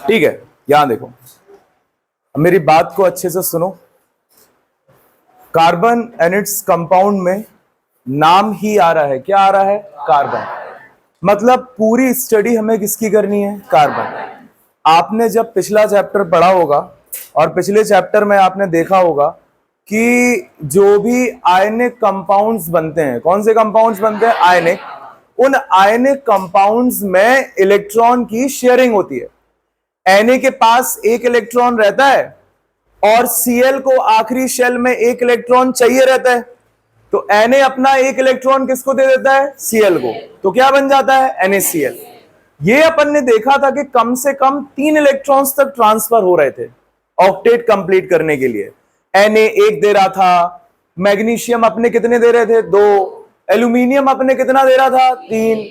ठीक है, यहां देखो, मेरी बात को अच्छे से सुनो। कार्बन एंड इट्स कंपाउंड में नाम ही आ रहा है, क्या आ रहा है? कार्बन। मतलब पूरी स्टडी हमें किसकी करनी है? कार्बन। आपने जब पिछला चैप्टर पढ़ा होगा और पिछले चैप्टर में आपने देखा होगा कि जो भी आयनिक कंपाउंड्स बनते हैं, कौन से कंपाउंड्स बनते हैं? आयनिक। उन आयनिक कंपाउंड्स में इलेक्ट्रॉन की शेयरिंग होती है। Na के पास एक इलेक्ट्रॉन रहता है और Cl को आखिरी शेल में एक इलेक्ट्रॉन चाहिए रहता है, तो Na अपना एक इलेक्ट्रॉन किसको दे देता है? Cl को। तो क्या बन जाता है? NaCl। ये अपन ने देखा था कि कम से कम 3 इलेक्ट्रॉन्स तक ट्रांसफर हो रहे थे ऑक्टेट कंप्लीट करने के लिए। Na एक दे रहा था, मैग्नीशियम अपने कितने दे रहे थे? 2, एल्यूमिनियम अपने कितना दे रहा था? 3।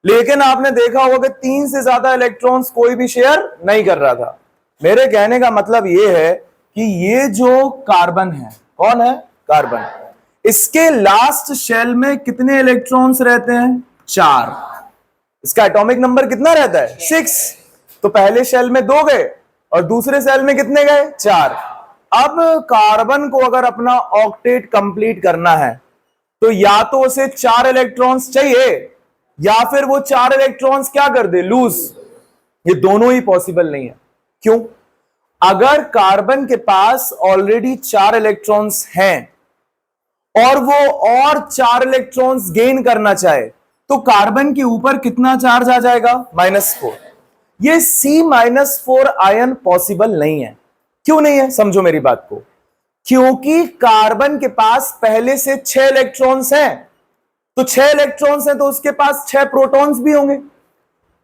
लेकिन आपने देखा होगा कि 3 से ज्यादा इलेक्ट्रॉन्स कोई भी शेयर नहीं कर रहा था। मेरे कहने का मतलब यह है कि ये जो कार्बन है, कौन है? कार्बन। इसके लास्ट शेल में कितने इलेक्ट्रॉन्स रहते हैं? 4। इसका एटॉमिक नंबर कितना रहता है? 6। तो पहले शेल में 2 गए और दूसरे शेल में कितने गए? 4। अब कार्बन को अगर अपना ऑक्टेट कंप्लीट करना है तो या तो उसे 4 इलेक्ट्रॉन्स चाहिए या फिर वो 4 इलेक्ट्रॉन्स क्या कर दे? लूज। ये दोनों ही पॉसिबल नहीं है। क्यों? अगर कार्बन के पास ऑलरेडी 4 इलेक्ट्रॉन्स हैं और वो और 4 इलेक्ट्रॉन्स गेन करना चाहे तो कार्बन के ऊपर कितना चार्ज आ जाएगा? -4। ये C-4 आयन पॉसिबल नहीं है। क्यों नहीं है? समझो मेरी बात को। क्योंकि कार्बन के पास पहले से 6 इलेक्ट्रॉन्स हैं, तो 6 इलेक्ट्रॉन्स हैं तो उसके पास 6 प्रोटॉन्स भी होंगे।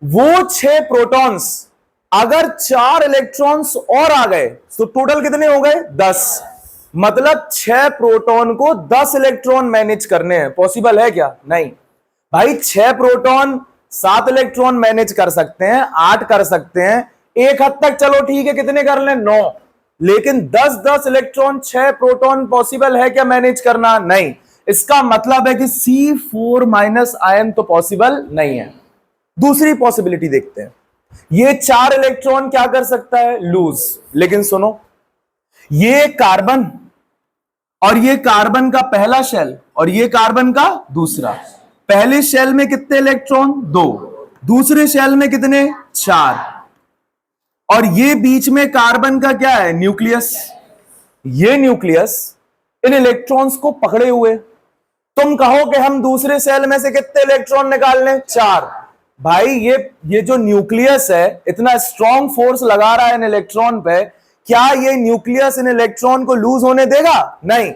वो 6 प्रोटॉन्स अगर 4 इलेक्ट्रॉन्स और आ गए तो टोटल कितने हो गए? 10। मतलब 6 प्रोटॉन को 10 इलेक्ट्रॉन मैनेज करने हैं। पॉसिबल है क्या? नहीं भाई। 6 प्रोटॉन 7 इलेक्ट्रॉन मैनेज कर सकते हैं, 8 कर सकते हैं, एक हद तक चलो ठीक है, कितने कर लें? 9। लेकिन 10-10 इलेक्ट्रॉन 6 प्रोटॉन पॉसिबल है क्या मैनेज करना? नहीं। इसका मतलब है कि C4- आयन तो पॉसिबल नहीं है। दूसरी पॉसिबिलिटी देखते हैं। ये 4 इलेक्ट्रॉन क्या कर सकता है? लूज। लेकिन सुनो, ये कार्बन और ये कार्बन का पहला शेल और ये कार्बन का दूसरा, पहले शेल में कितने इलेक्ट्रॉन? 2। दूसरे शेल में कितने? 4। और ये बीच में कार्बन का क्या है? न्यूक्लियस। ये न्यूक्लियस इन इलेक्ट्रॉन्स को पकड़े हुए। तुम कहो कि हम दूसरे सेल में से कितने इलेक्ट्रॉन निकाल लें? 4। भाई ये जो न्यूक्लियस है इतना स्ट्रॉन्ग फोर्स लगा रहा है इन इलेक्ट्रॉन पे, क्या ये न्यूक्लियस इन इलेक्ट्रॉन को लूज होने देगा? नहीं।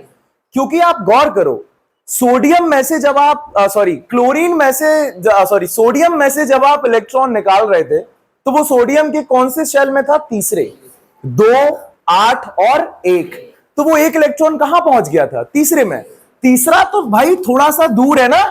क्योंकि आप गौर करो, सोडियम में से जब आप क्लोरीन में से सोडियम में से जब आप इलेक्ट्रॉन निकाल रहे थे तो वो सोडियम के कौन से शेल में था? तीसरे। 2, 8 और 1। तो वो एक इलेक्ट्रॉन कहां पहुंच गया था? तीसरे में। तीसरा तो भाई थोड़ा सा दूर है ना,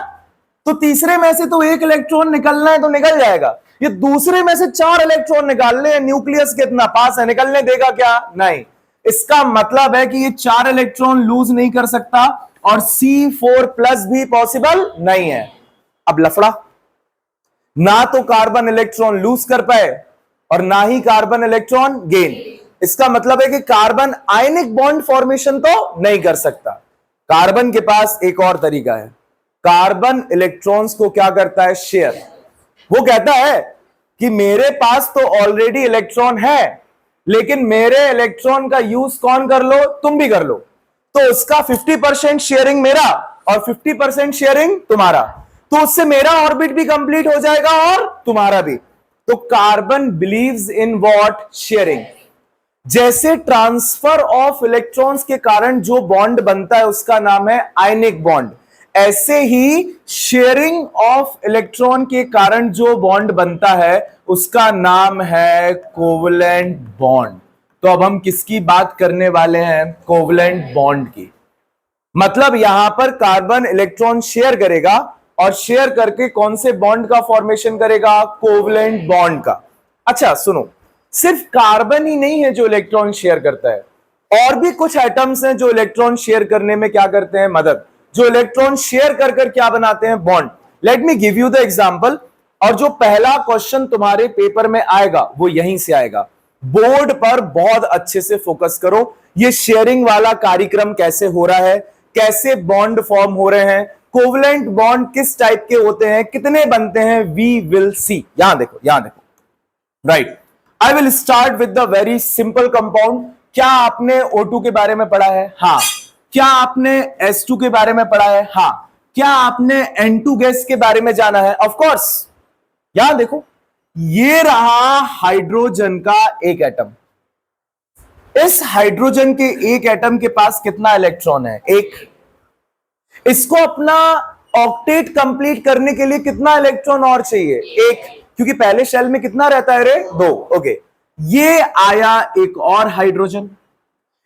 तो तीसरे में से तो एक इलेक्ट्रॉन निकलना है तो निकल जाएगा। ये दूसरे में से 4 इलेक्ट्रॉन निकालने हैं, न्यूक्लियस कितना पास है, निकलने देगा क्या? नहीं। इसका मतलब है कि ये 4 इलेक्ट्रॉन लूज नहीं कर सकता और C4+ भी पॉसिबल नहीं है। अब लफड़ा, ना तो कार्बन इलेक्ट्रॉन लूज कर पाए और ना ही कार्बन इलेक्ट्रॉन गेन। इसका मतलब है कि कार्बन आयनिक बॉन्ड फॉर्मेशन तो नहीं कर सकता। कार्बन के पास एक और तरीका है। कार्बन इलेक्ट्रॉन्स को क्या करता है? शेयर। वो कहता है कि मेरे पास तो ऑलरेडी इलेक्ट्रॉन है, लेकिन मेरे इलेक्ट्रॉन का यूज कौन कर लो? तुम भी कर लो। तो उसका 50% शेयरिंग मेरा और 50% शेयरिंग तुम्हारा, तो उससे मेरा ऑर्बिट भी कंप्लीट हो जाएगा और तुम्हारा भी। तो carbon believes in what? Sharing. जैसे ट्रांसफर ऑफ इलेक्ट्रॉन्स के कारण जो बॉन्ड बनता है उसका नाम है आयनिक बॉन्ड, ऐसे ही शेयरिंग ऑफ इलेक्ट्रॉन के कारण जो बॉन्ड बनता है उसका नाम है कोवलेंट बॉन्ड। तो अब हम किसकी बात करने वाले हैं? कोवलेंट बॉन्ड की। मतलब यहां पर कार्बन इलेक्ट्रॉन शेयर करेगा और शेयर करके कौन से बॉन्ड का फॉर्मेशन करेगा, कोवलेंट बॉन्ड का। अच्छा सुनो, सिर्फ कार्बन ही नहीं है जो इलेक्ट्रॉन शेयर करता है, और भी कुछ एटम्स हैं जो इलेक्ट्रॉन शेयर करने में क्या करते हैं, मदद, जो इलेक्ट्रॉन शेयर कर कर क्या बनाते हैं, bond. Let me give you the example, और जो पहला क्वेश्चन तुम्हारे पेपर में आएगा वो यहीं से आएगा। बोर्ड पर बहुत अच्छे से फोकस करो, ये शेयरिंग वाला कार्यक्रम कैसे हो रहा है, कैसे बॉन्ड फॉर्म हो रहे हैं, कोवलेंट बॉन्ड किस टाइप के होते हैं, कितने बनते हैं, वी विल सी। यहां देखो, यहां देखो, right. I will start with the very simple compound. क्या आपने O2 के बारे में पढ़ा है? हाँ। क्या आपने S2 के बारे में पढ़ा है? हाँ। क्या आपने N2 गैस के बारे में जाना है? Of course. यहां देखो, ये रहा हाइड्रोजन का एक एटम। इस हाइड्रोजन के एक एटम के पास कितना इलेक्ट्रॉन है? एक। इसको अपना ऑक्टेट कंप्लीट करने के लिए कितना इलेक्ट्रॉन और चाहिए? एक, क्योंकि पहले शेल में कितना रहता है रे? दो। ओके, ये आया एक और हाइड्रोजन,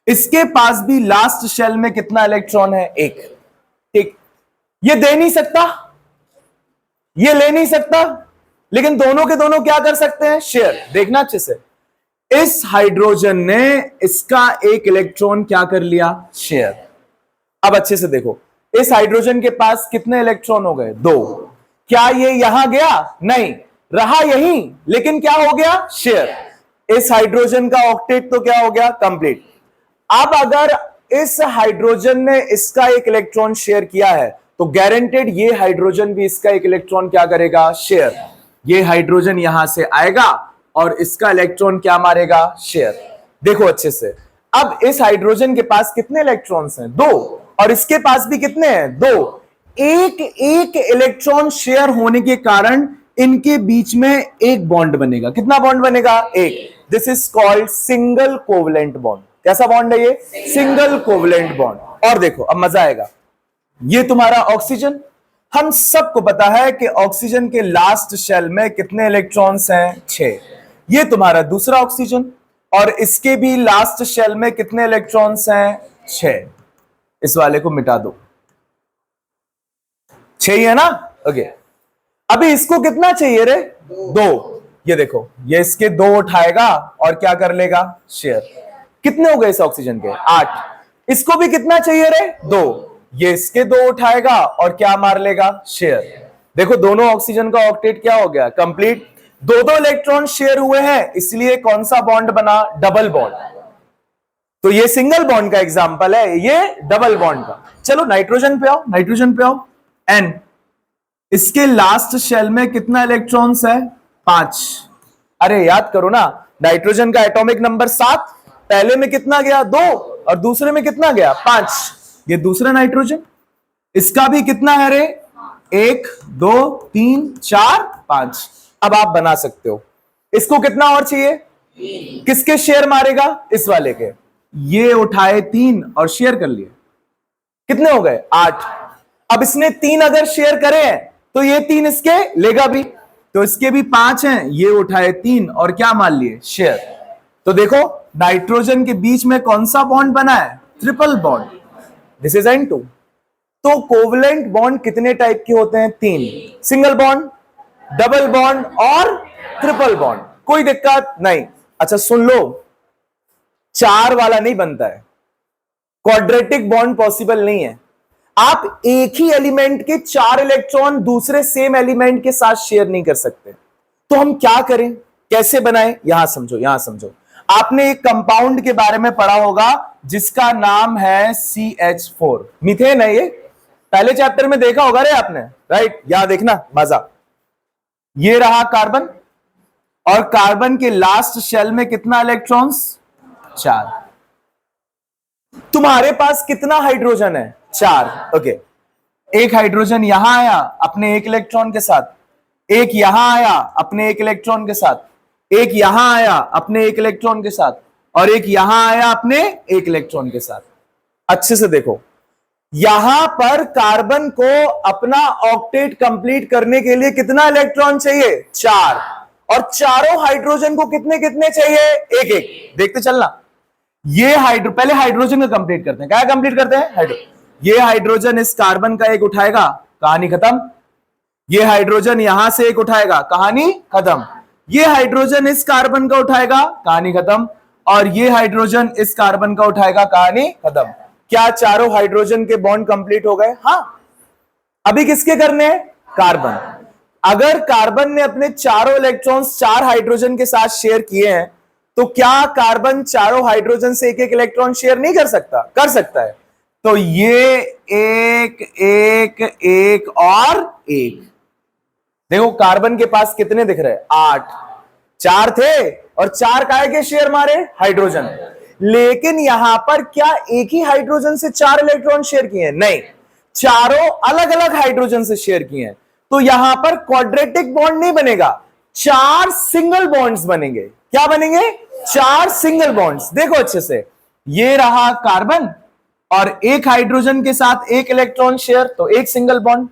इसके पास भी लास्ट शेल में कितना इलेक्ट्रॉन है? एक। ठीक, ये दे नहीं सकता, ये ले नहीं सकता, लेकिन दोनों के दोनों क्या कर सकते हैं? शेयर। देखना अच्छे से, इस हाइड्रोजन ने इसका एक इलेक्ट्रॉन क्या कर लिया? शेयर। अब अच्छे से देखो, इस हाइड्रोजन के पास कितने इलेक्ट्रॉन हो गए? दो। क्या ये यहां गया? नहीं, रहा यहीं, लेकिन क्या हो गया? शेयर। इस हाइड्रोजन का ऑक्टेट तो क्या हो गया? कंप्लीट। अब अगर इस हाइड्रोजन ने इसका एक इलेक्ट्रॉन शेयर किया है तो गारंटेड ये हाइड्रोजन भी इसका एक इलेक्ट्रॉन क्या करेगा? शेयर। ये हाइड्रोजन यहां से आएगा और इसका इलेक्ट्रॉन क्या मारेगा? शेयर। देखो अच्छे से, अब इस हाइड्रोजन के पास कितने इलेक्ट्रॉन्स हैं? दो। और इसके पास भी कितने हैं? दो। एक एक इलेक्ट्रॉन शेयर होने के कारण इनके बीच में एक बॉन्ड बनेगा। कितना बॉन्ड बनेगा? एक। This is called single covalent bond. कैसा बॉन्ड है ये? Single covalent bond. और देखो अब मजा आएगा, ये तुम्हारा ऑक्सीजन, हम सबको पता है कि ऑक्सीजन के लास्ट शेल में कितने इलेक्ट्रॉन्स हैं? 6। ये तुम्हारा दूसरा ऑक्सीजन, और इसके भी लास्ट शेल में कितने इलेक्ट्रॉन्स हैं? 6। इस वाले को मिटा दो, 6 ही है ना? ओके, अभी इसको कितना चाहिए रे? 2। ये देखो, ये इसके 2 उठाएगा और क्या कर लेगा? शेयर। कितने हो गए इस ऑक्सीजन के? 8। इसको भी कितना चाहिए रे? 2। ये इसके 2 उठाएगा और क्या मार लेगा? शेयर। देखो दोनों ऑक्सीजन का ऑक्टेट क्या हो गया? कंप्लीट। दो इलेक्ट्रॉन शेयर हुए हैं, इसलिए कौन सा बॉन्ड बना? Double bond. तो ये सिंगल बॉन्ड का एग्जांपल है, ये डबल बॉन्ड का। चलो नाइट्रोजन पे आओ, नाइट्रोजन पे आओ। N, इसके लास्ट शेल में कितना इलेक्ट्रॉन्स है? 5। अरे याद करो ना, नाइट्रोजन का एटॉमिक नंबर 7, पहले में कितना गया? 2, और दूसरे में कितना गया? 5। ये दूसरा नाइट्रोजन, इसका भी कितना है रे? 1 2 3 4 5। अब आप बना सकते हो, इसको कितना और चाहिए? किसके शेयर मारेगा? इस वाले के। ये उठाए 3 और शेयर कर लिए, कितने हो गए? 8। अब इसने 3 अगर शेयर करे हैं तो ये 3 इसके लेगा भी, तो इसके भी 5 हैं, ये उठाए 3 और क्या मान लिए? शेयर। तो देखो नाइट्रोजन के बीच में कौन सा बॉन्ड बना है? Triple bond. This is N2। तो कोवलेंट बॉन्ड कितने टाइप के होते हैं? 3। सिंगल बॉन्ड, डबल बॉन्ड और ट्रिपल बॉन्ड। कोई दिक्कत नहीं। अच्छा सुन लो, 4 वाला नहीं बनता है, क्वाड्रेटिक बॉन्ड पॉसिबल नहीं है। आप एक ही एलिमेंट के 4 इलेक्ट्रॉन दूसरे सेम एलिमेंट के साथ शेयर नहीं कर सकते। तो हम क्या करें, कैसे बनाएं? यहां समझो, यहां समझो। आपने एक कंपाउंड के बारे में पढ़ा होगा जिसका नाम है CH4, मीथेन है। ये पहले चैप्टर में देखा होगा रे आपने, राइट? यहां देखना मजा। ये रहा कार्बन, और कार्बन के लास्ट शेल में कितना इलेक्ट्रॉन्स? 4। तुम्हारे पास कितना हाइड्रोजन है? 4। ओके, एक हाइड्रोजन यहां आया अपने एक इलेक्ट्रॉन के साथ, एक यहां आया अपने एक इलेक्ट्रॉन के साथ, एक यहां आया अपने एक इलेक्ट्रॉन के साथ, और एक यहां आया अपने एक इलेक्ट्रॉन के साथ। अच्छे से देखो, यहां पर कार्बन को अपना ऑक्टेट कंप्लीट करने के लिए कितना इलेक्ट्रॉन चाहिए? 4। और चारों हाइड्रोजन को कितने कितने चाहिए? एक एक। देखते चलना, ये पहले हाइड्रोजन का कंप्लीट करते हैं। क्या कंप्लीट करते हैं? ये हाइड्रोजन इस कार्बन का एक उठाएगा, कहानी खत्म। ये हाइड्रोजन यहां से एक उठाएगा, कहानी खत्म। ये हाइड्रोजन इस कार्बन का उठाएगा, कहानी खत्म। और ये हाइड्रोजन इस कार्बन का उठाएगा, कहानी खत्म। क्या चारों हाइड्रोजन के बॉन्ड कंप्लीट हो गए? हाँ। अभी किसके करने हैं? कार्बन। अगर कार्बन ने अपने चारों इलेक्ट्रॉन्स चार हाइड्रोजन के साथ शेयर किए हैं, तो क्या कार्बन चारों हाइड्रोजन से एक एक इलेक्ट्रॉन शेयर नहीं कर सकता? कर सकता है। तो ये एक एक एक और एक। देखो कार्बन के पास कितने दिख रहे हैं? 8। 4 थे और 4 काय के शेयर मारे? हाइड्रोजन। लेकिन यहां पर क्या एक ही हाइड्रोजन से 4 इलेक्ट्रॉन शेयर किए हैं? नहीं, चारों अलग अलग हाइड्रोजन से शेयर किए हैं। तो यहां पर क्वाड्रेटिक बॉन्ड नहीं बनेगा, 4 सिंगल बॉन्ड्स बनेंगे। क्या बनेंगे? 4 सिंगल बॉन्ड्स। देखो अच्छे से, ये रहा कार्बन और एक हाइड्रोजन के साथ एक इलेक्ट्रॉन शेयर, तो एक सिंगल बॉन्ड।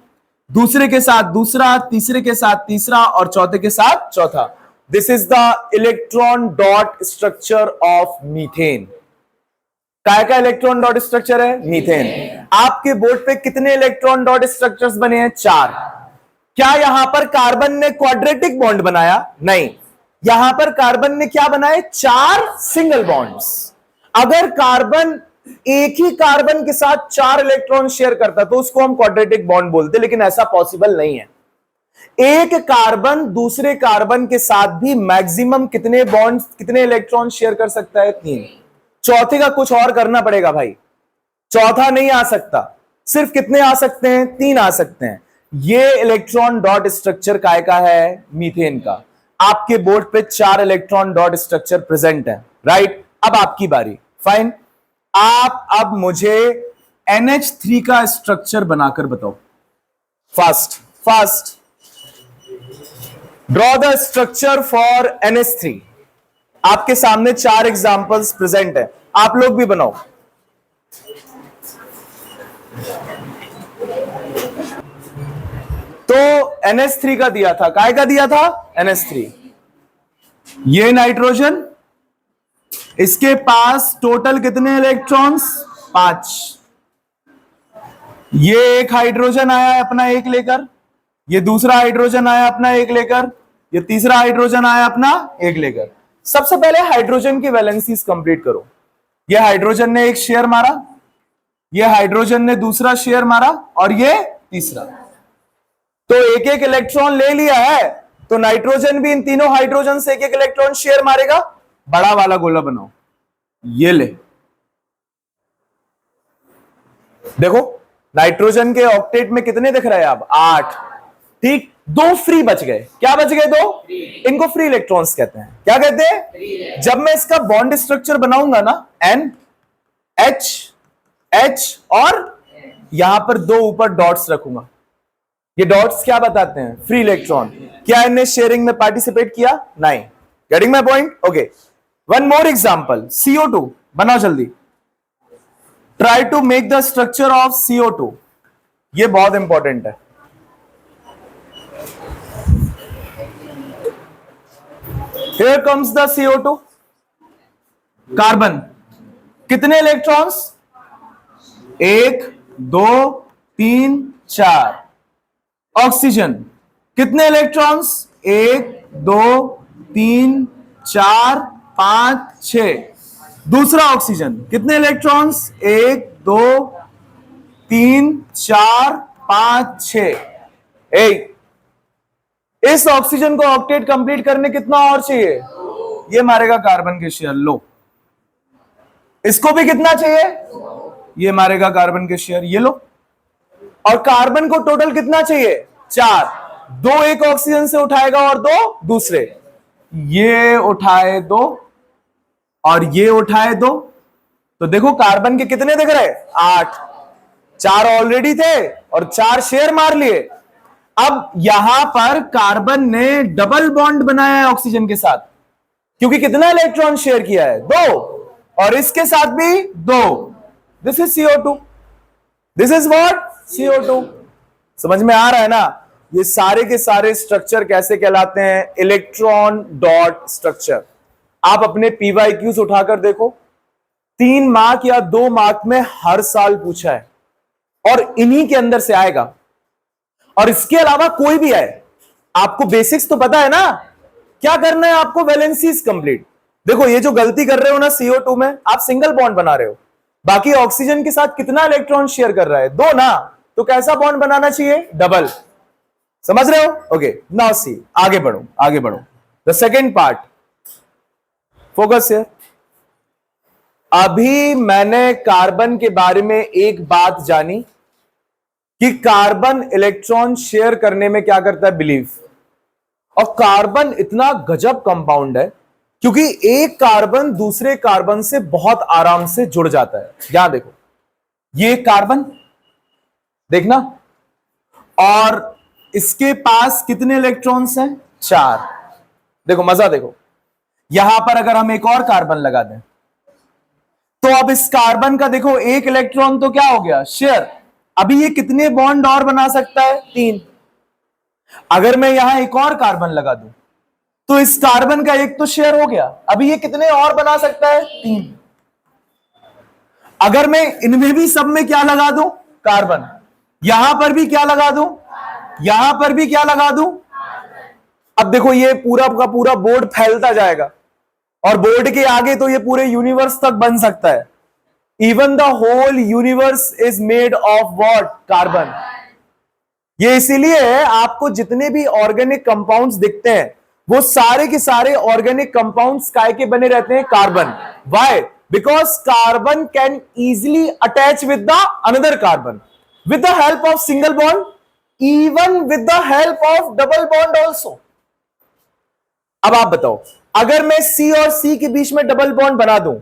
दूसरे के साथ दूसरा, तीसरे के साथ तीसरा और चौथे के साथ चौथा। This is the electron dot structure of methane. काय का इलेक्ट्रॉन डॉट स्ट्रक्चर है? मीथेन। आपके बोर्ड पे कितने इलेक्ट्रॉन डॉट स्ट्रक्चर्स बने हैं? 4। क्या यहां पर कार्बन ने क्वाड्रेटिक बॉन्ड बनाया? नहीं, यहां पर कार्बन ने क्या बनाए? 4 सिंगल बॉन्ड्स। अगर कार्बन एक ही कार्बन के साथ 4 इलेक्ट्रॉन शेयर करता तो उसको हम क्वाड्रेटिक बॉन्ड बोलते, लेकिन ऐसा पॉसिबल नहीं है। एक कार्बन दूसरे कार्बन के साथ भी मैक्सिमम कितने बॉन्ड, कितने इलेक्ट्रॉन शेयर कर सकता है? 3। चौथे का कुछ और करना पड़ेगा भाई, चौथा नहीं आ सकता। सिर्फ कितने आ सकते हैं? 3 आ सकते हैं। ये इलेक्ट्रॉन डॉट स्ट्रक्चर काय का है? मीथेन का। आपके बोर्ड पे 4 इलेक्ट्रॉन डॉट स्ट्रक्चर प्रेजेंट है, राइट? अब आपकी बारी। फाइन, आप अब मुझे NH3 का स्ट्रक्चर बनाकर बताओ। Fast fast, draw the structure for NH3। आपके सामने 4 एग्जांपल्स प्रेजेंट है, आप लोग भी बनाओ। तो NH3 का दिया था, काय का दिया था? NH3। ये नाइट्रोजन, इसके पास टोटल कितने इलेक्ट्रॉन्स? 5। ये एक हाइड्रोजन आया है अपना एक लेकर, ये दूसरा हाइड्रोजन आया अपना एक लेकर, ये तीसरा हाइड्रोजन आया अपना एक लेकर। सबसे पहले हाइड्रोजन की वैलेंसीज कंप्लीट करो। ये हाइड्रोजन ने एक शेयर मारा, ये हाइड्रोजन ने दूसरा शेयर मारा और ये तीसरा। तो एक एक इलेक्ट्रॉन ले लिया है, तो नाइट्रोजन भी इन तीनों हाइड्रोजन से एक एक इलेक्ट्रॉन शेयर मारेगा। बड़ा वाला गोला बनाओ, ये ले। देखो नाइट्रोजन के ऑक्टेट में कितने दिख रहे हैं अब? 8। ठीक, 2 फ्री बच गए। क्या बच गए? 2। इनको फ्री इलेक्ट्रॉन्स कहते हैं। क्या कहते हैं? जब मैं इसका बॉन्ड स्ट्रक्चर बनाऊंगा ना, N H H और यहां पर 2 ऊपर डॉट्स रखूंगा। ये डॉट्स क्या बताते हैं? Free electron. क्या इनने शेयरिंग में पार्टिसिपेट किया? नहीं। Getting my point? Okay, one more example, CO2 बनाओ जल्दी। Try to make the structure of CO2। ये बहुत इंपॉर्टेंट है। Here comes the CO2। Carbon कितने इलेक्ट्रॉन्स? 1 2 3 4। ऑक्सीजन कितने इलेक्ट्रॉन्स? 1 2 3 4 5 6। दूसरा ऑक्सीजन कितने इलेक्ट्रॉन्स? 1 2 3 4 5 6। इस ऑक्सीजन को ऑक्टेट कंप्लीट करने कितना और चाहिए? ये मारेगा कार्बन के शेयर। लो, इसको भी कितना चाहिए? ये मारेगा कार्बन के शेयर। ये लो, और कार्बन को टोटल कितना चाहिए? 4। 2 एक ऑक्सीजन से उठाएगा और 2 दूसरे। ये उठाए 2 और ये उठाए 2। तो देखो कार्बन के कितने दिख रहे? 8। 4 ऑलरेडी थे और 4 शेयर मार लिए। अब यहां पर कार्बन ने डबल बॉन्ड बनाया है ऑक्सीजन के साथ, क्योंकि कितना इलेक्ट्रॉन शेयर किया है? 2, और इसके साथ भी 2। This is CO2। This is what? CO2। समझ में आ रहा है ना? ये सारे के सारे स्ट्रक्चर कैसे कहलाते हैं? Electron dot structure. आप अपने PYQs उठाकर देखो, 3 मार्क या 2 मार्क में हर साल पूछा है और इन्हीं के अंदर से आएगा। और इसके अलावा कोई भी आए, आपको बेसिक्स तो पता है ना, क्या करना है आपको, वैलेंसीज कंप्लीट। देखो ये जो गलती कर रहे हो ना CO2 में, आप सिंगल बॉन्ड बना रहे हो, बाकी ऑक्सीजन के साथ कितना इलेक्ट्रॉन शेयर कर रहा है, 2 ना, तो कैसा बॉन्ड बनाना चाहिए, डबल। समझ रहे हो? ओके, नाउ सी, आगे बढ़ो आगे बढ़ो। The second part, focus here. अभी मैंने कार्बन के बारे में एक बात जानी कि कार्बन इलेक्ट्रॉन शेयर करने में क्या करता है, बिलीव। और कार्बन इतना गजब कंपाउंड है क्योंकि एक कार्बन दूसरे कार्बन से बहुत आराम से जुड़ जाता है। यहां देखो, ये कार्बन देखना, और इसके पास कितने इलेक्ट्रॉन्स हैं, 4। देखो मजा देखो, यहां पर अगर हम एक और कार्बन लगा दें तो अब इस कार्बन का देखो एक इलेक्ट्रॉन तो क्या हो गया, शेयर। अभी ये कितने बॉन्ड और बना सकता है, 3। अगर मैं यहां एक और कार्बन लगा दूं तो इस कार्बन का एक तो शेयर हो गया, अभी ये कितने और बना सकता है, 3। अगर मैं इनमें भी सब में क्या लगा दूं, कार्बन, यहां पर भी क्या लगा दूं, यहां पर भी क्या लगा दूं, अब देखो ये पूरा का पूरा बोर्ड फैलता जाएगा, और बोर्ड के आगे तो ये पूरे यूनिवर्स तक बन सकता है। Even the whole universe is made of what, carbon. ये इसीलिए है आपको जितने भी ऑर्गेनिक कंपाउंड्स दिखते हैं वो सारे के सारे ऑर्गेनिक कंपाउंड्स काय के बने रहते हैं, carbon. Why? Because carbon can easily attach with the another carbon with the help of single bond, even with the help of double bond also. अब आप बताओ, अगर मैं C और C के बीच में डबल बॉन्ड बना दूं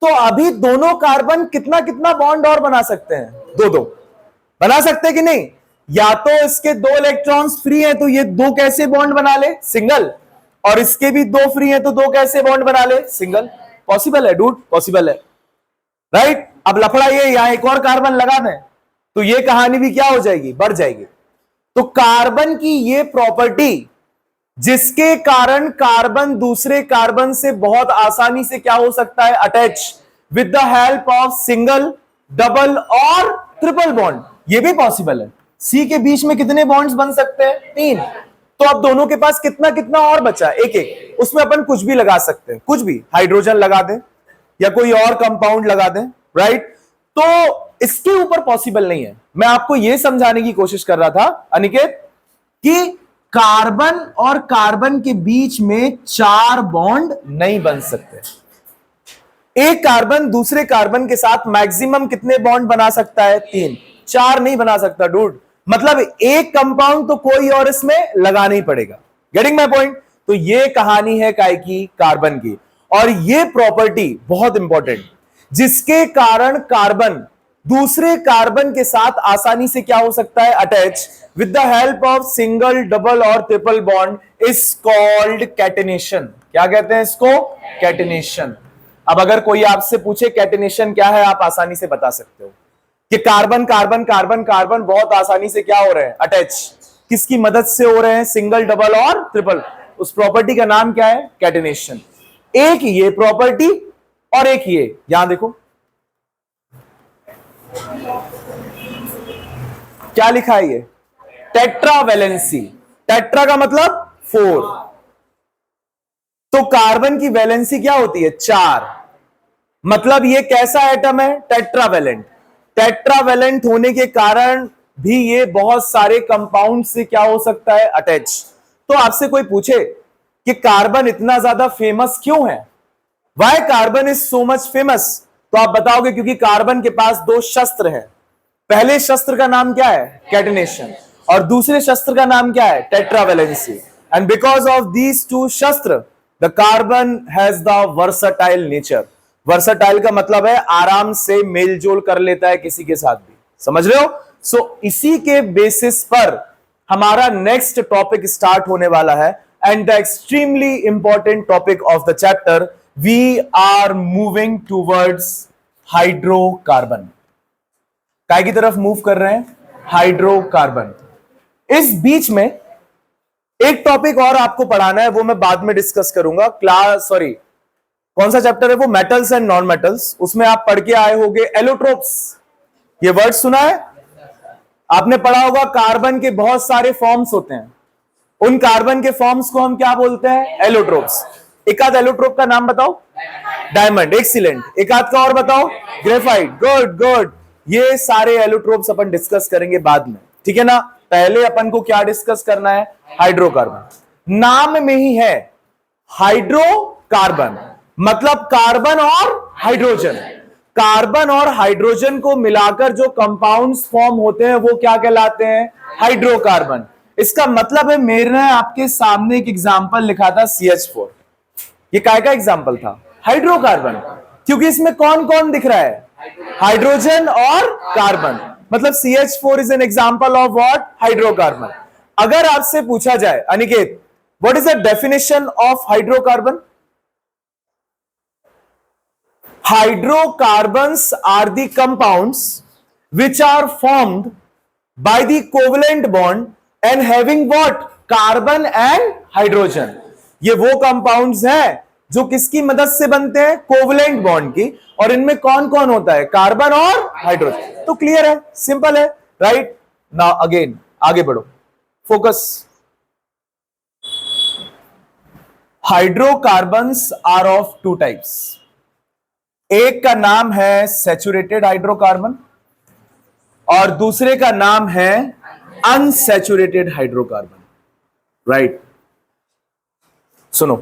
तो अभी दोनों कार्बन कितना कितना बॉन्ड और बना सकते हैं, 2-2 बना सकते हैं कि नहीं? या तो इसके 2 इलेक्ट्रॉन्स फ्री हैं तो ये 2 कैसे बॉन्ड बना ले, सिंगल, और इसके भी 2 फ्री हैं तो 2 कैसे बॉन्ड बना ले, सिंगल। पॉसिबल है डूड, पॉसिबल है, राइट? अब लफड़ा ये, यहां एक और कार्बन लगा दें तो ये कहानी भी क्या हो जाएगी, बढ़ जाएगी। तो कार्बन की ये प्रॉपर्टी जिसके कारण कार्बन दूसरे कार्बन से बहुत आसानी से क्या हो सकता है, attach with the help of single, double और ट्रिपल बॉन्ड, ये भी पॉसिबल है। सी के बीच में कितने बॉन्ड्स बन सकते हैं, 3। तो अब दोनों के पास कितना कितना और बचा, एक एक, उसमें अपन कुछ भी लगा सकते हैं, कुछ भी, हाइड्रोजन लगा दें या कोई और कंपाउंड लगा दें, राइट? तो इसके ऊपर पॉसिबल नहीं है। मैं आपको यह समझाने की कोशिश कर रहा था अनिकेत कि कार्बन और कार्बन के बीच में 4 बॉन्ड नहीं बन सकते। एक कार्बन दूसरे कार्बन के साथ मैक्सिमम कितने बॉन्ड बना सकता है, 3, 4 नहीं बना सकता डूड। मतलब एक कंपाउंड तो कोई और इसमें लगाना ही पड़ेगा। Getting my point? तो ये कहानी है काय की, कार्बन की। और ये प्रॉपर्टी बहुत इंपॉर्टेंट, जिसके कारण कार्बन दूसरे कार्बन के साथ आसानी से क्या हो सकता है, attach with the help of single, double और triple bond, is called catenation. क्या कहते हैं इसको, कैटेनेशन। अब अगर कोई आपसे पूछे कैटेनेशन क्या है, आप आसानी से बता सकते हो कि कार्बन कार्बन कार्बन कार्बन बहुत आसानी से क्या हो रहे हैं, अटैच। किसकी मदद से हो रहे हैं, सिंगल, डबल और ट्रिपल। उस प्रॉपर्टी का नाम क्या है, कैटेनेशन। एक ये प्रॉपर्टी और एक ये, यहां देखो क्या लिखा है, ये टेट्रावैलेंसी। टेट्रा का मतलब 4। तो कार्बन की वैलेंसी क्या होती है, 4। मतलब ये कैसा एटम है, टेट्रावैलेंट। टेट्रावैलेंट होने के कारण भी ये बहुत सारे कंपाउंड से क्या हो सकता है, अटैच। तो आपसे कोई पूछे कि कार्बन इतना ज्यादा फेमस क्यों है, why carbon is so much famous, तो आप बताओगे क्योंकि कार्बन के पास 2 शस्त्र हैं। पहले शस्त्र का नाम क्या है, कैटेनेशन, और दूसरे शस्त्र का नाम क्या है, tetravalency. And because of these 2 शस्त्र the carbon has the versatile nature. Versatile का मतलब है आराम से मेलजोल कर लेता है किसी के साथ भी, समझ रहे हो? सो इसी के बेसिस पर हमारा नेक्स्ट टॉपिक स्टार्ट होने वाला है, and the extremely important topic of the chapter, we are moving towards hydrocarbon. काय की तरफ मूव कर रहे हैं, हाइड्रोकार्बन। इस बीच में एक टॉपिक और आपको पढ़ाना है, वो मैं बाद में डिस्कस करूंगा। कौन सा चैप्टर है वो, मेटल्स एंड नॉन मेटल्स। उसमें आप पढ़ के आए होंगे एलोट्रोप्स, ये वर्ड सुना है, आपने पढ़ा होगा कार्बन के बहुत सारे फॉर्म्स होते हैं, उन कार्बन के फॉर्म्स को हम क्या बोलते हैं? एलोट्रोप्स। एक आध एलोट्रोप का नाम बताओ। Diamond, excellent. एक आध का और बताओ। Graphite, good good. ये सारे एलोट्रोप्स अपन डिस्कस करेंगे बाद में, ठीक है ना। पहले अपन को क्या डिस्कस करना है? हाइड्रोकार्बन। नाम में ही है हाइड्रोकार्बन, मतलब कार्बन और हाइड्रोजन। कार्बन और हाइड्रोजन को मिलाकर जो कंपाउंड्स फॉर्म होते हैं वो क्या कहलाते हैं? हाइड्रोकार्बन। इसका मतलब है, मेरे आपके सामने एक एग्जांपल लिखा था CH4, ये काय का एग्जांपल था? हाइड्रोकार्बन, क्योंकि इसमें कौन कौन दिख रहा है? हाइड्रोजन और कार्बन, मतलब CH4 is an example of what? Hydrocarbon. अगर आपसे पूछा जाए Aniket, what is the definition of hydrocarbon? Hydrocarbons are the compounds which are formed by the covalent bond and having what? Carbon and hydrogen. ये वो compounds हैं जो किसकी मदद से बनते हैं? कोवलेंट बॉन्ड की। और इनमें कौन कौन होता है? कार्बन और हाइड्रोजन। तो क्लियर है, सिंपल है, राइट। नाउ अगेन आगे बढ़ो, focus. Hydrocarbons are of two types. एक का नाम है सैचुरेटेड हाइड्रोकार्बन और दूसरे का नाम है अनसैचुरेटेड हाइड्रोकार्बन, राइट। सुनो,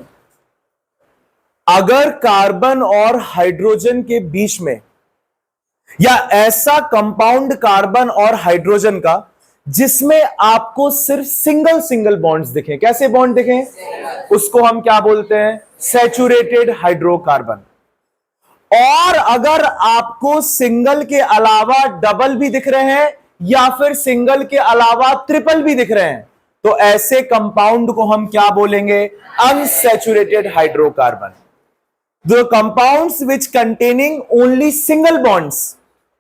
अगर कार्बन और हाइड्रोजन के बीच में या ऐसा कंपाउंड कार्बन और हाइड्रोजन का जिसमें आपको सिर्फ सिंगल सिंगल बॉन्ड्स दिखें, कैसे बॉन्ड दिखें? उसको हम क्या बोलते हैं? Saturated hydrocarbon. और अगर आपको सिंगल के अलावा डबल भी दिख रहे हैं या फिर सिंगल के अलावा ट्रिपल भी दिख रहे हैं, तो ऐसे कंपाउंड को हम क्या बोलेंगे? Unsaturated hydrocarbon. The compounds which containing only single bonds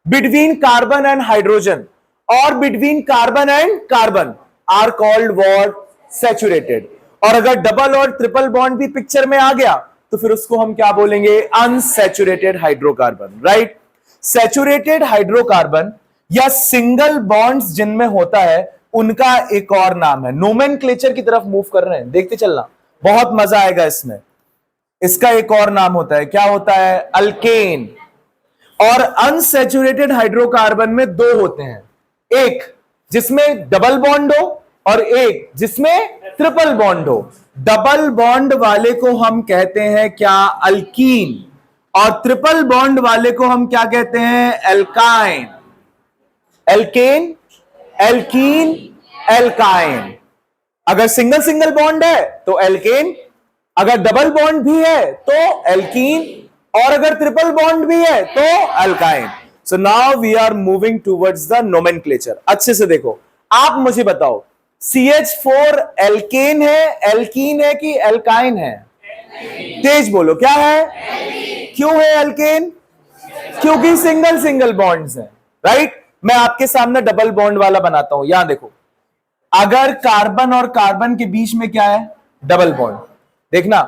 between carbon and hydrogen और between carbon and carbon are called what? Saturated. और अगर डबल और ट्रिपल बॉन्ड भी पिक्चर में आ गया तो फिर उसको हम क्या बोलेंगे? Unsaturated hydrocarbon, right. Saturated hydrocarbon या सिंगल बॉन्ड्स जिनमें होता है उनका एक और नाम है, नोमेनक्लेचर की तरफ मूव कर रहे हैं, देखते चलना, बहुत मजा आएगा इसमें। इसका एक और नाम होता है, क्या होता है? अल्केन। और अनसैचुरेटेड हाइड्रोकार्बन में दो होते हैं, एक जिसमें डबल बॉन्ड हो और एक जिसमें ट्रिपल बॉन्ड हो। डबल बॉन्ड वाले को हम कहते हैं क्या? अल्कीन। और ट्रिपल बॉन्ड वाले को हम क्या कहते हैं? एल्काइन। Alkane, alkene, alkyne. अगर सिंगल सिंगल बॉन्ड है तो एल्केन, अगर डबल बॉन्ड भी है तो एल्कीन, और अगर ट्रिपल बॉन्ड भी है तो alkyne. So now we are moving towards the nomenclature. अच्छे से देखो, आप मुझे बताओ, CH4 एल्केन है, एल्कीन है कि एल्काइन है? तेज बोलो, क्या है? क्यों है एल्केन? क्योंकि सिंगल सिंगल बॉन्ड्स हैं, राइट। मैं आपके सामने डबल बॉन्ड वाला बनाता हूं, यहां देखो। अगर कार्बन और कार्बन के बीच में क्या है? Double bond. देखना,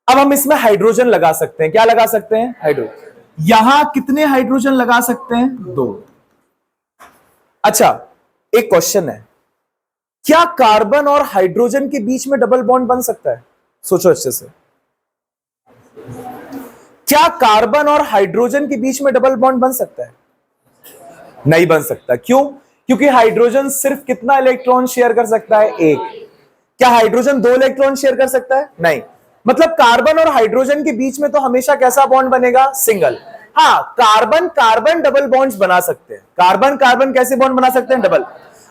अब हम इसमें हाइड्रोजन लगा सकते हैं, क्या लगा सकते हैं? हाइड्रोजन। यहां कितने हाइड्रोजन लगा सकते हैं? 2। अच्छा, एक क्वेश्चन है, क्या कार्बन और हाइड्रोजन के बीच में डबल बॉन्ड बन सकता है? सोचो अच्छे से। क्या कार्बन और हाइड्रोजन के बीच में डबल बॉन्ड बन सकता है? नहीं बन सकता। क्यों? क्योंकि हाइड्रोजन सिर्फ कितना इलेक्ट्रॉन शेयर कर सकता है? 1। क्या हाइड्रोजन 2 इलेक्ट्रॉन शेयर कर सकता है? नहीं। मतलब कार्बन और हाइड्रोजन के बीच में तो हमेशा कैसा बॉन्ड बनेगा? सिंगल। हाँ, कार्बन कार्बन डबल बॉन्ड्स बना सकते हैं। कार्बन कार्बन कैसे बॉन्ड बना सकते हैं? डबल।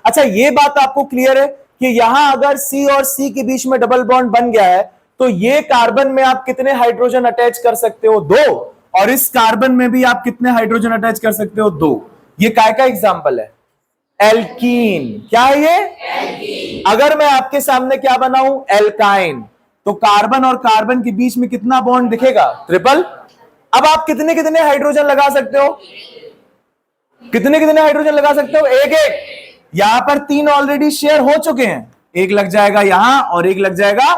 अच्छा, ये बात आपको क्लियर है कि यहां अगर C और C के बीच में डबल बॉन्ड बन गया है तो ये कार्बन में आप कितने हाइड्रोजन अटैच कर सकते हो? 2। और इस कार्बन में भी आप कितने हाइड्रोजन अटैच कर सकते हो? 2। ये काय का एग्जांपल है? एल्कीन। क्या है ये? एल्कीन। अगर मैं आपके सामने क्या बनाऊं? एल्काइन, तो कार्बन और कार्बन के बीच में कितना बॉन्ड दिखेगा? ट्रिपल। अब आप कितने कितने हाइड्रोजन लगा सकते हो? कितने कितने हाइड्रोजन लगा सकते हो? 1 1। यहां पर 3 ऑलरेडी शेयर हो चुके हैं, एक लग जाएगा यहां और एक लग जाएगा।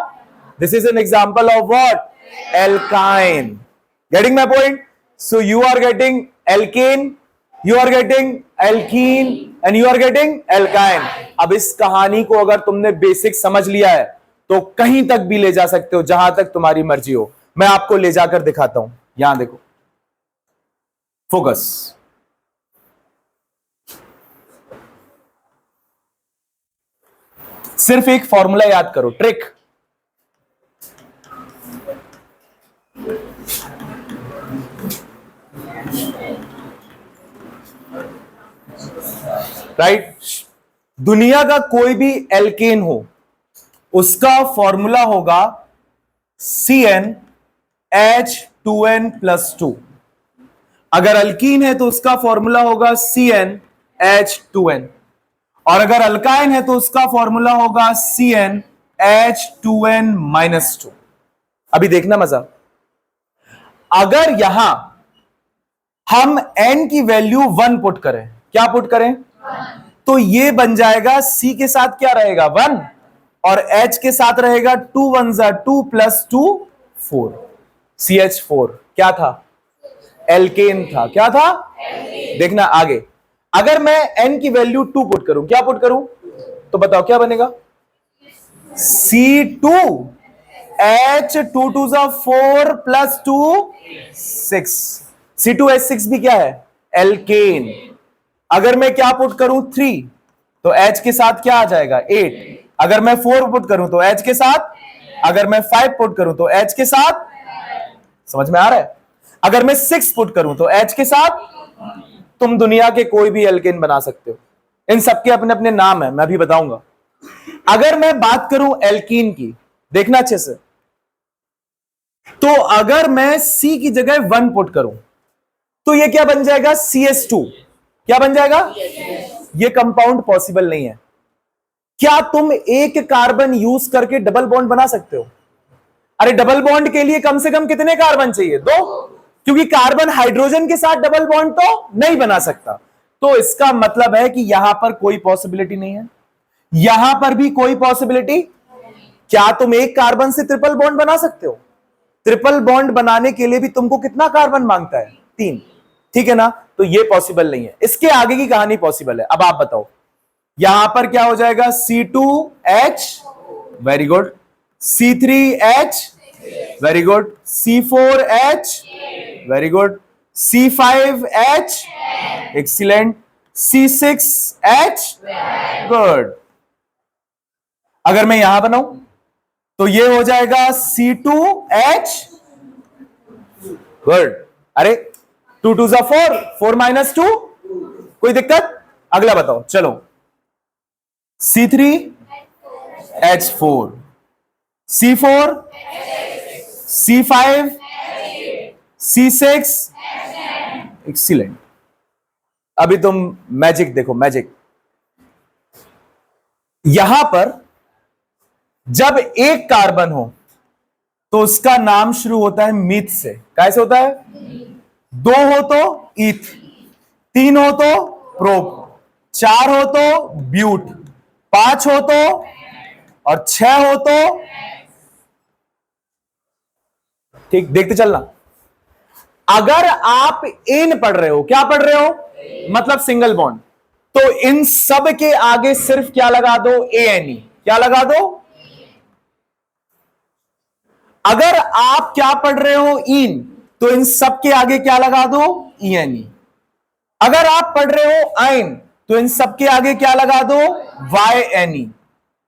This is an example of what? Alkyne. Getting my point? So you are getting alkane, you are getting alkene and you are getting alkyne. अब इस कहानी को अगर तुमने बेसिक समझ लिया है तो कहीं तक भी ले जा सकते हो, जहां तक तुम्हारी मर्जी हो। मैं आपको ले जाकर दिखाता हूं, यहां देखो, फोकस। सिर्फ एक फॉर्मूला याद करो, ट्रिक। राइट? दुनिया का कोई भी एल्केन हो, उसका फॉर्मूला होगा CnH2n+2। अगर अल्कीन है तो उसका फॉर्मूला होगा CnH2n, और अगर अल्काइन है तो उसका फॉर्मूला होगा CnH2n-2। अभी देखना मजा, अगर यहां हम n की वैल्यू 1 पुट करें, क्या पुट करें, तो ये बन जाएगा C के साथ क्या रहेगा 1, और H के साथ रहेगा 2 1 2 + 2 4, CH4 क्या था, एल्केन था। क्या था? देखना आगे, अगर मैं n की वैल्यू 2 पुट करूं, क्या पुट करूं, तो बताओ क्या बनेगा, C2H2 2 4 + 2 6, C2H6 भी क्या है, एल्केन। अगर मैं क्या पुट करूं 3, तो H के साथ क्या आ जाएगा 8। अगर मैं 4 पुट करूं तो H के साथ, अगर मैं 5 पुट करूं तो H के साथ, समझ में आ रहा है? अगर मैं 6 पुट करूं तो H के साथ। तुम दुनिया के कोई भी एल्केन बना सकते हो, इन सबके अपने अपने नाम है, मैं भी बताऊंगा। अगर मैं बात करूं एल्कीन की, देखना अच्छे से, तो अगर मैं C की जगह 1 पुट करूं तो ये क्या बन जाएगा, CS2। क्या बन जाएगा? ये कंपाउंड पॉसिबल नहीं है। क्या तुम एक कार्बन यूज करके डबल बॉन्ड बना सकते हो? अरे डबल बॉन्ड के लिए कम से कम कितने कार्बन चाहिए, 2, क्योंकि कार्बन हाइड्रोजन के साथ डबल बॉन्ड तो नहीं बना सकता। तो इसका मतलब है कि यहां पर कोई पॉसिबिलिटी नहीं है, यहां पर भी कोई पॉसिबिलिटी। क्या तुम एक कार्बन से ट्रिपल बॉन्ड बना सकते हो? ट्रिपल बॉन्ड बनाने के लिए भी तुमको कितना कार्बन मांगता है, 3, ठीक है ना? तो ये पॉसिबल नहीं है। इसके आगे की कहानी पॉसिबल है। अब आप बताओ, यहां पर क्या हो जाएगा, C2H, very good, C3H, very good, C4H, very good, C5H, excellent, C6H, good. अगर मैं यहां बनाऊं तो ये हो जाएगा C2H, गुड। अरे 2 2 4, 4 - 2, कोई दिक्कत? अगला बताओ, चलो, C3H4, C4, C5, C6, excellent. अभी तुम मैजिक देखो, मैजिक। यहां पर जब एक कार्बन हो तो उसका नाम शुरू होता है मीथ से। कैसे होता है? 2 हो तो ईथ, 3 हो तो प्रोप, 4 हो तो ब्यूट, 5 हो तो, और 6 हो तो, ठीक, देखते चलना। अगर आप एन पढ़ रहे हो, क्या पढ़ रहे हो, मतलब सिंगल बॉन्ड, तो इन सब के आगे सिर्फ क्या लगा दो, ANE। क्या लगा दो? अगर आप क्या पढ़ रहे हो, इन, तो इन सब के आगे क्या लगा दो, ENE। अगर आप पढ़ रहे हो आइन, तो इन सब के आगे क्या लगा दो, YNE।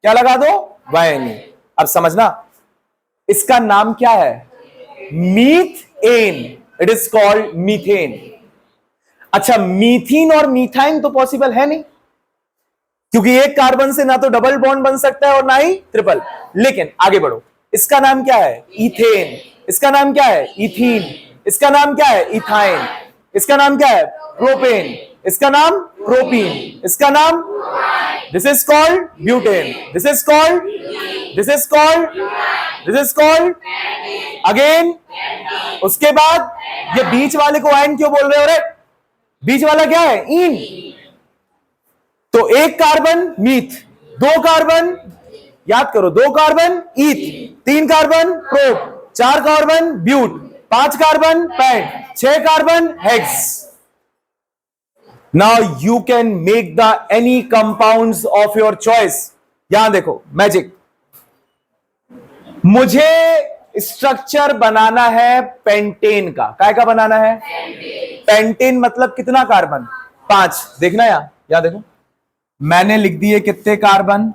क्या लगा दो, YNE। अब समझना, इसका नाम क्या है, methane. It is called methane. अच्छा, मीथीन और मीथाइन तो पॉसिबल है नहीं, क्योंकि एक कार्बन से ना तो डबल बॉन्ड बन सकता है और ना ही ट्रिपल। लेकिन आगे बढ़ो, इसका नाम क्या है, इथेन। इसका नाम क्या है, इथीन। इसका नाम क्या है, इथाइन। इसका नाम क्या है, प्रोपेन। इसका नाम प्रोपीन। इसका नाम, this is called butane. This is called, this is called, this is called again. उसके बाद ये बीच वाले को आयन क्यों बोल रहे हो रे, बीच वाला क्या है, इन। तो एक कार्बन मीथ, 2 कार्बन, याद करो, 2 carbon eth, 3 carbon prop, 4 carbon but, 5 carbon pent, 6 carbon hex. Now you can make the any compounds of your choice. यहां देखो मैजिक, मुझे स्ट्रक्चर बनाना है पेंटेन का। काय का बनाना है? पेंटेन मतलब कितना कार्बन? 5। देखना यहां देखो, मैंने लिख दिए कितने कार्बन।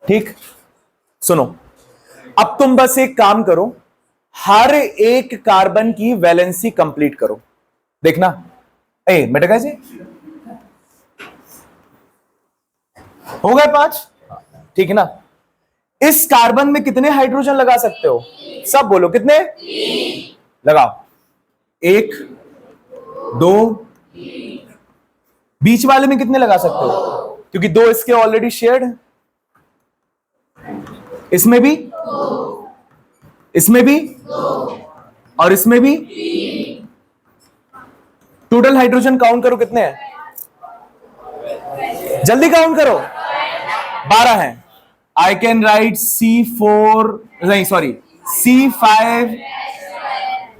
ठीक, सुनो, अब तुम बस एक काम करो, हर एक कार्बन की वैलेंसी कंप्लीट करो। देखना, मिटेगा जी, हो गए 5। ठीक है ना? इस कार्बन में कितने हाइड्रोजन लगा सकते हो? सब बोलो, कितने? लगाओ। 1 2, बीच वाले में कितने लगा सकते हो? क्योंकि 2 इसके ऑलरेडी शेयर्ड, इसमें भी, इसमें भी, और इसमें भी। टोटल हाइड्रोजन काउंट करो कितने हैं, जल्दी काउंट करो। 12 हैं। आई कैन राइट C4, नहीं सॉरी, C5,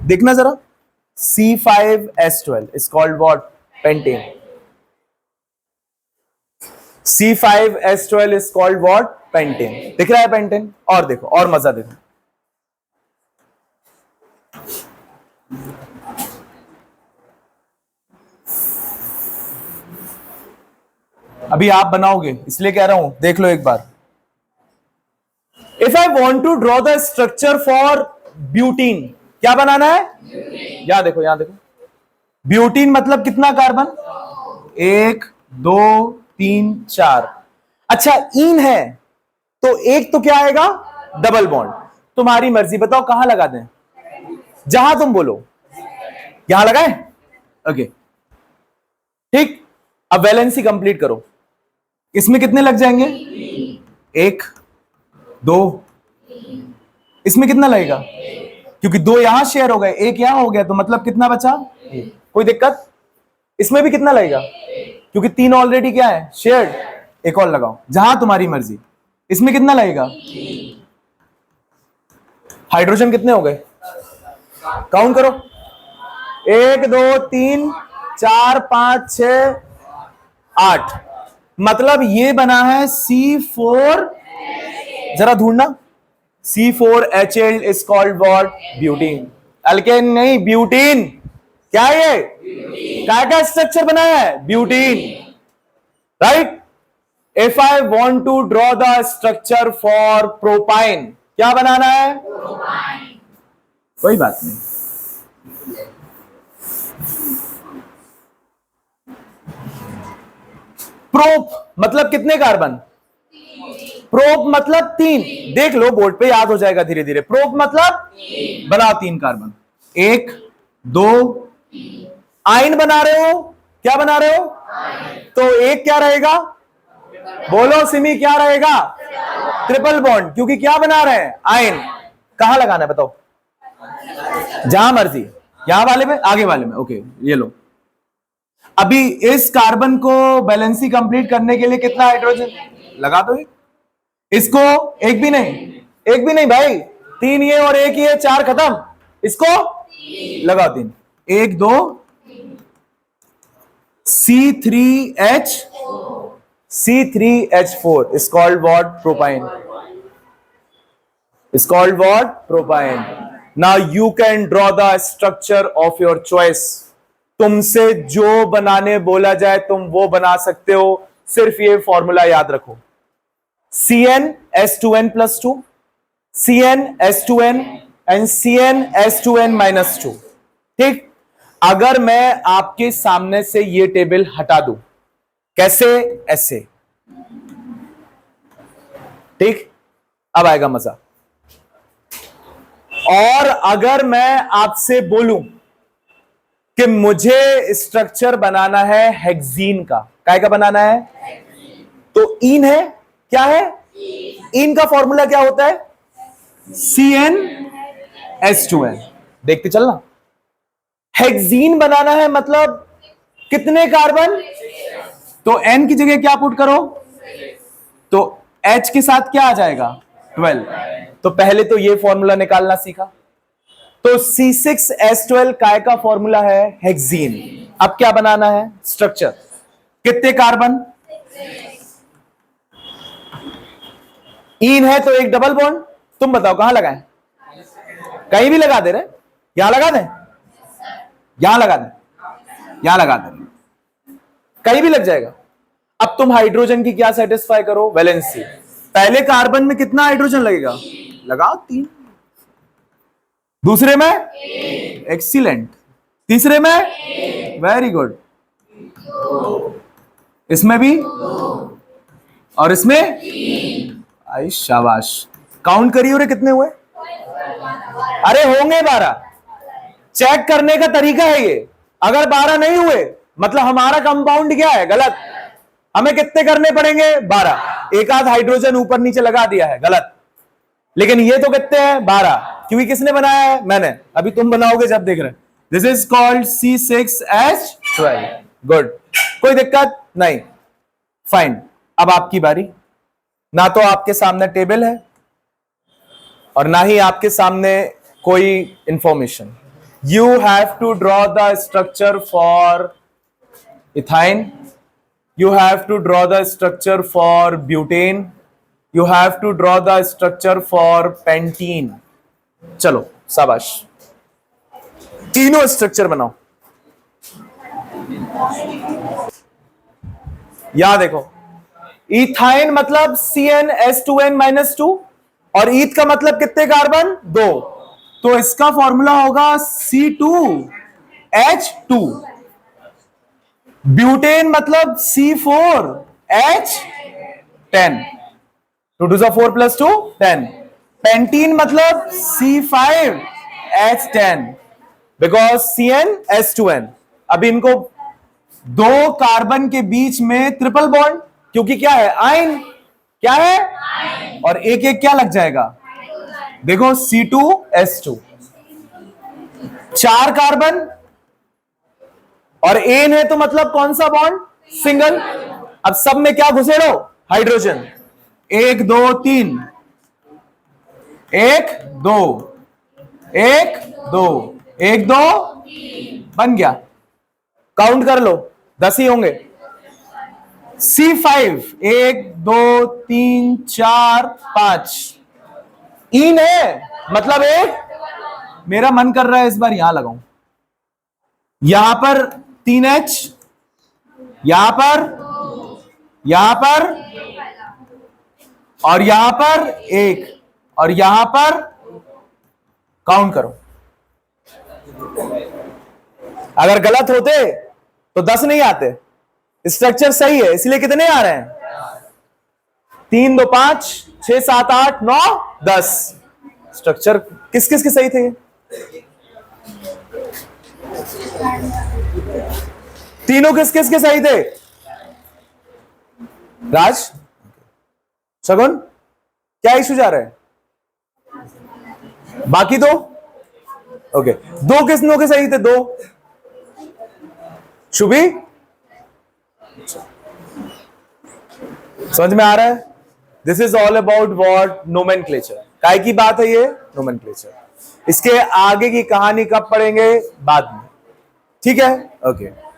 देखना जरा, C5H12 is called what? Pentane. C5H12 is called what? Pentane. दिख रहा है पेंटेन? और देखो, और मजा देखो, अभी आप बनाओगे इसलिए कह रहा हूं, देख लो एक बार। If I want to draw the structure for butene, क्या बनाना है? यहां देखो, यहां देखो, ब्यूटीन मतलब कितना कार्बन? 1 2 3 4। अच्छा, ईन है तो एक तो क्या आएगा? Double bond. तुम्हारी मर्जी, बताओ कहां लगा दें? जहां तुम बोलो। यहां लगाए? ओके, ठीक। अब वैलेंसी कंप्लीट करो। इसमें कितने लग जाएंगे? 1 2, इसमें कितना लगेगा? क्योंकि 2 यहां शेयर हो गए, 1 यहां हो गया, तो मतलब कितना बचा? कोई दिक्कत? इसमें भी कितना लगेगा? क्योंकि 3 ऑलरेडी क्या है? शेयर्ड। एक और लगाओ, जहां तुम्हारी मर्जी। इसमें कितना लगेगा? हाइड्रोजन कितने हो गए? काउंट करो, 1 2 3 4 5 6 8। मतलब ये बना है C4, जरा ढूंढना, C4H12 is called what? Butene. Alkane नहीं, ब्यूटीन। क्या है ये? क्या क्या स्ट्रक्चर बनाया है? Butene, right. If I want to draw the structure for propyne, क्या बनाना है? कोई बात नहीं, प्रोप मतलब कितने कार्बन? प्रोप मतलब 3। देख लो बोर्ड पे, याद हो जाएगा धीरे धीरे। प्रोप मतलब बनाओ 3 कार्बन, 1 2। आयन बना रहे हो, क्या बना रहे हो? तो एक क्या रहेगा? बोलो सिमी, क्या रहेगा? ट्रिपल बॉन्ड, क्योंकि क्या बना रहे हैं? आयन। कहां लगाना है बताओ? जहां मर्जी, यहां वाले में, आगे वाले में। ओके, ये लो। अभी इस कार्बन को बैलेंसी कंप्लीट करने के लिए कितना हाइड्रोजन लगा दो? इसको एक भी नहीं, एक भी नहीं भाई, 3 ये और 1 ये, 4 खत्म। इसको लगाओ 3, 1 2, C3H4 is called what? Propine. Is called what? Propine. Now you can draw the structure of your choice. तुमसे जो बनाने बोला जाए तुम वो बना सकते हो, सिर्फ ये फॉर्मूला याद रखो, CnS2n+2, CnS2n एंड CnS2n-2। ठीक। अगर मैं आपके सामने से ये टेबल हटा दूं, कैसे? ऐसे। ठीक, अब आएगा मजा। और अगर मैं आपसे बोलूं कि मुझे स्ट्रक्चर बनाना है हेक्सीन का, काय का बनाना है? तो ईन है, क्या है? ईन का फॉर्मूला क्या होता है? CnS2n। देखते चलना। हेक्सीन बनाना है मतलब कितने कार्बन? तो N की जगह क्या पुट करो? तो H के साथ क्या आ जाएगा? 12। तो पहले तो ये फॉर्मूला निकालना सीखा। तो C6H12 काय का फॉर्मूला है? हेक्सीन। अब क्या बनाना है? स्ट्रक्चर। कितने कार्बन? इन है तो एक डबल बॉन्ड। तुम बताओ कहां लगाएं? कहीं भी लगा दे रहे, यहां लगा दें, यहां लगा दें, यहां लगा दें, कहीं भी लग जाएगा। अब तुम हाइड्रोजन की क्या सेटिस्फाई करो? वैलेंसी। पहले कार्बन में कितना हाइड्रोजन लगेगा? लगाओ 3। दूसरे में एक्सीलेंट। तीसरे में वेरी गुड। इसमें भी और इसमें आई शाबाश। काउंट करिए रे कितने हुए? अरे होंगे 12। चेक करने का तरीका है ये। अगर 12 नहीं हुए मतलब हमारा कंपाउंड क्या है? गलत। हमें कितने करने पड़ेंगे? 12। एक आध हाइड्रोजन ऊपर नीचे लगा दिया है, गलत। लेकिन ये तो कितने हैं? 12। क्योंकि किसने बनाया है? मैंने। अभी तुम बनाओगे जब देख रहे। This is called C6H12। Good, कोई दिक्कत नहीं, फाइन। अब आपकी बारी। ना तो आपके सामने टेबल है और ना ही आपके सामने कोई information. You have to draw the structure for ethyne, you have to draw the structure for butane, you have to draw the structure for pentene। चलो शाबाश, तीनों स्ट्रक्चर बनाओ। यहां देखो, इथाइन मतलब CnH2n-2 और ईथ का मतलब कितने कार्बन? 2। तो इसका फॉर्मूला होगा C2H2। ब्यूटेन मतलब C4H10। 2 2 4 + 2 10। पेंटीन मतलब C5H10 बिकॉज CnH2n। अब इनको 2 कार्बन के बीच में ट्रिपल बॉन्ड, क्योंकि क्या है? आयन। क्या है? और एक एक क्या लग जाएगा? देखो C2H2। 4 कार्बन और एन है तो मतलब कौन सा बॉन्ड? सिंगल। अब सब में क्या घुसेड़ो? हाइड्रोजन। 1 2 3, 1 2, 1 2, 1 2 बन गया। काउंट कर लो, 10 ही होंगे। C5 1 2 3 4 5 इन है मतलब एक। मेरा मन कर रहा है इस बार यहां लगाऊं, यहां पर 3H, यहां पर और यहां पर 1 और यहां पर काउंट करो। अगर गलत होते तो 10 नहीं आते। स्ट्रक्चर सही है इसलिए कितने आ रहे हैं? 3 2 5 6 7 8 9 10। स्ट्रक्चर किस किस के सही थे? तीनों किस किस के सही थे? राज, शगुन, क्या इशू जा रहा है? बाकी दो ओके। 2 किसनों के सही थे? 2। शुभी, समझ में आ रहा है? This is all about what? Nomenclature. काय की बात है ये? नोमेनक्लेचर। इसके आगे की कहानी कब पढ़ेंगे? बाद में। ठीक है, ओके।